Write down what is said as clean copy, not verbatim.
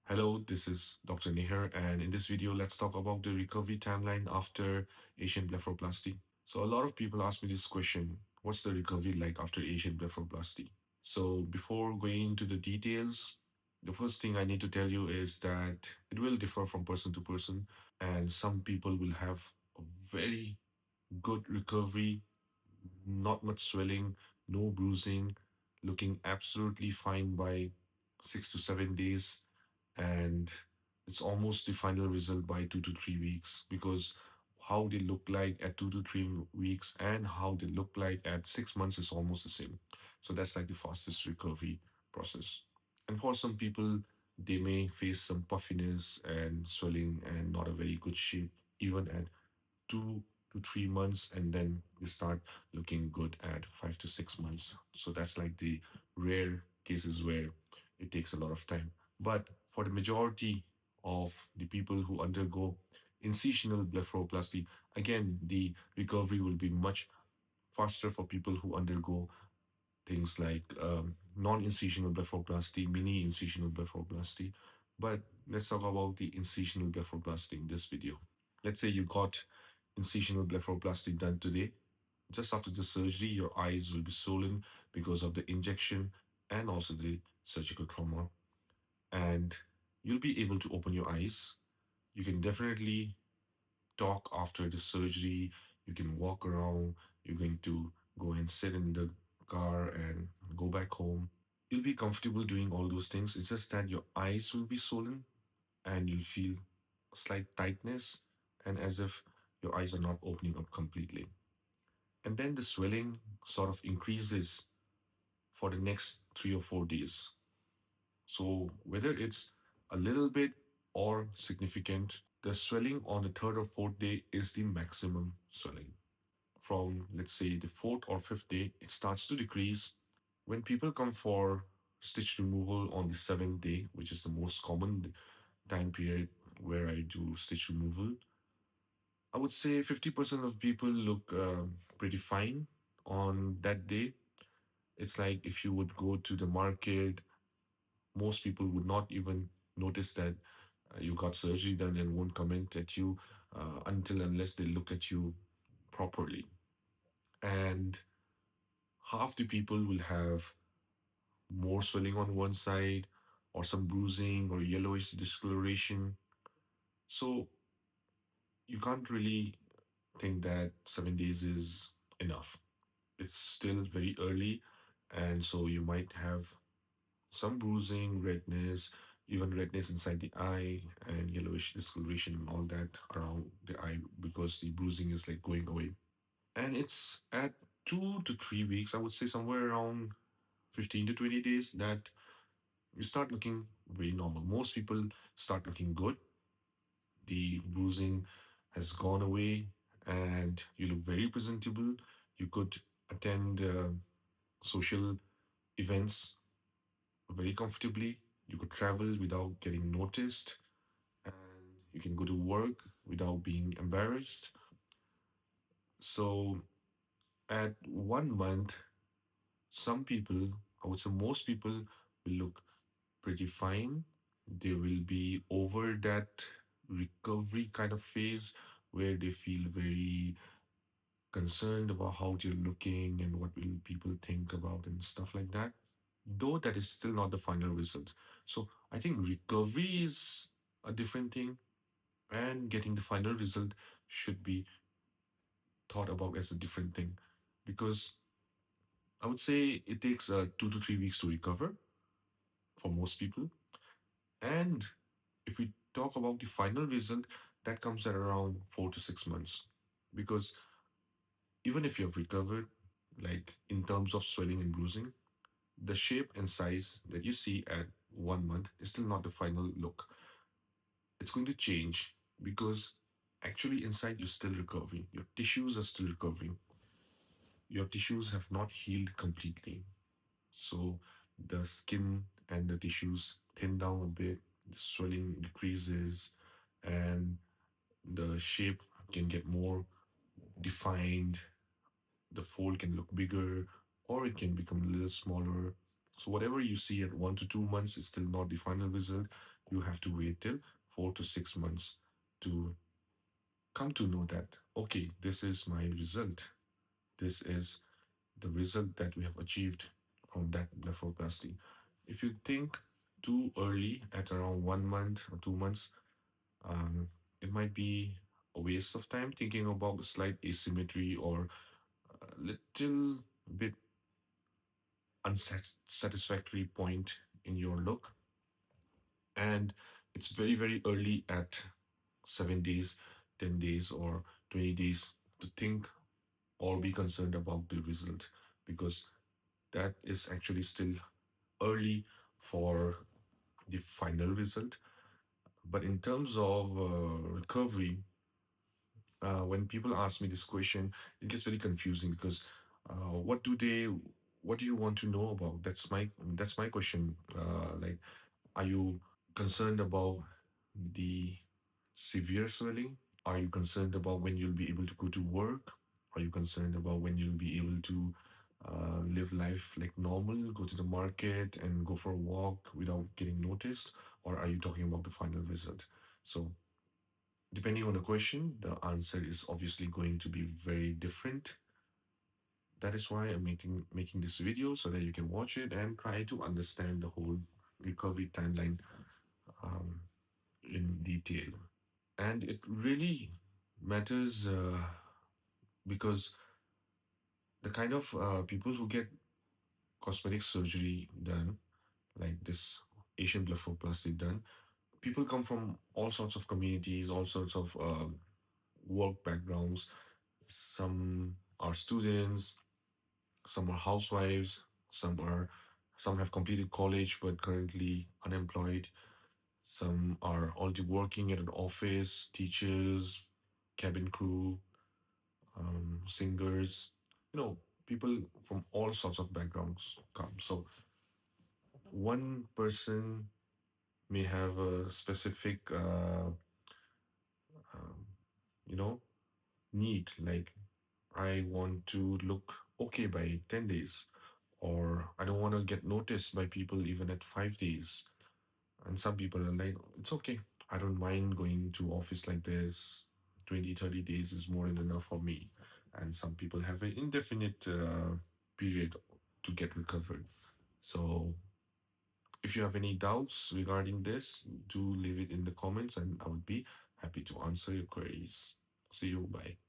Hello, this is Dr. Nihar, and in this video, let's talk about the recovery timeline after Asian blepharoplasty. So, a lot of people ask me this question: what's the recovery like after Asian blepharoplasty? So, before going into the details, the first thing I need to tell you is that it will differ from person to person, and some people will have a very good recovery, not much swelling, no bruising, looking absolutely fine by 6 to 7 days. And it's almost the final result by 2 to 3 weeks because how they look like at 2 to 3 weeks and how they look like at 6 months is almost the same. So that's like the fastest recovery process. And for some people, they may face some puffiness and swelling and not a very good shape, even at 2 to 3 months, and then you start looking good at 5 to 6 months. So that's like the rare cases where it takes a lot of time. But for the majority of the people who undergo incisional blepharoplasty, again, the recovery will be much faster for people who undergo things like non-incisional blepharoplasty, mini incisional blepharoplasty. But let's talk about the incisional blepharoplasty in this video. Let's say you got incisional blepharoplasty done today. Just after the surgery, your eyes will be swollen because of the injection and also the surgical trauma. And you'll be able to open your eyes. You can definitely talk after the surgery. You can walk around. You're going to go and sit in the car and go back home. You'll be comfortable doing all those things. It's just that your eyes will be swollen and you'll feel a slight tightness and as if your eyes are not opening up completely. And then the swelling sort of increases for the next 3 or 4 days. So whether it's a little bit or significant, the swelling on the third or fourth day is the maximum swelling. From, let's say, the fourth or fifth day, it starts to decrease. When people come for stitch removal on the seventh day, which is the most common time period where I do stitch removal, I would say 50% of people look pretty fine on that day. It's like if you would go to the market, most people would not even notice that you got surgery done and won't comment at you until unless they look at you properly. And half the people will have more swelling on one side or some bruising or yellowish discoloration. So you can't really think that 7 days is enough. It's still very early, and so you might have some bruising, redness, even redness inside the eye, and yellowish discoloration and all that around the eye because the bruising is like going away. And it's at 2 to 3 weeks, I would say somewhere around 15 to 20 days, that you start looking very normal. Most people start looking good. The bruising has gone away and you look very presentable. You could attend social events very comfortably. You could travel without getting noticed, and you can go to work without being embarrassed. So, at 1 month, some people, I would say most people, will look pretty fine. They will be over that recovery kind of phase where they feel very concerned about how they're looking and what will people think about and stuff like that. Though that is still not the final result. So I think recovery is a different thing, and getting the final result should be thought about as a different thing, because I would say it takes 2 to 3 weeks to recover for most people. And if we talk about the final result, that comes at around 4 to 6 months. Because even if you have recovered, like in terms of swelling and bruising, the shape and size that you see at 1 month is still not the final look. It's going to change because actually inside you're still recovering. Your tissues are still recovering. Your tissues have not healed completely. So the skin and the tissues thin down a bit, the swelling decreases, and the shape can get more defined. The fold can look bigger or it can become a little smaller. So whatever you see at 1 to 2 months is still not the final result. you have to wait till 4 to 6 months to come to know that, okay, this is my result. This is the result that we have achieved from that blepharoplasty. If you think too early at around 1 month or 2 months, um, it might be a waste of time thinking about slight asymmetry or a little bit unsatisfactory point in your look. And it's very, very early at 7 days, 10 days, or 20 days to think or be concerned about the result, because that is actually still early for the final result. But in terms of recovery, when people ask me this question, it gets very confusing because what do they, what do you want to know about? That's my question. Like, are you concerned about the severe swelling? Are you concerned about when you'll be able to go to work? Are you concerned about when you'll be able to live life like normal, go to the market and go for a walk without getting noticed? Or are you talking about the final result? So, depending on the question, the answer is obviously going to be very different. That is why I'm making this video so that you can watch it and try to understand the whole recovery timeline um, in detail. And it really matters because the kind of people who get cosmetic surgery done, like this Asian blepharoplasty done, people come from all sorts of communities, all sorts of work backgrounds. Some are students, some are housewives, some have completed college but currently unemployed. Some are already working at an office, teachers, cabin crew, singers, you know, people from all sorts of backgrounds come. So one person may have a specific, you know, need. Like, I want to look okay by 10 days, or I don't want to get noticed by people even at 5 days. And some people are like, it's okay. I don't mind going to office like this. 20, 30 days is more than enough for me. And some people have an indefinite period to get recovered. So if you have any doubts regarding this, do leave it in the comments and I would be happy to answer your queries. See you. Bye.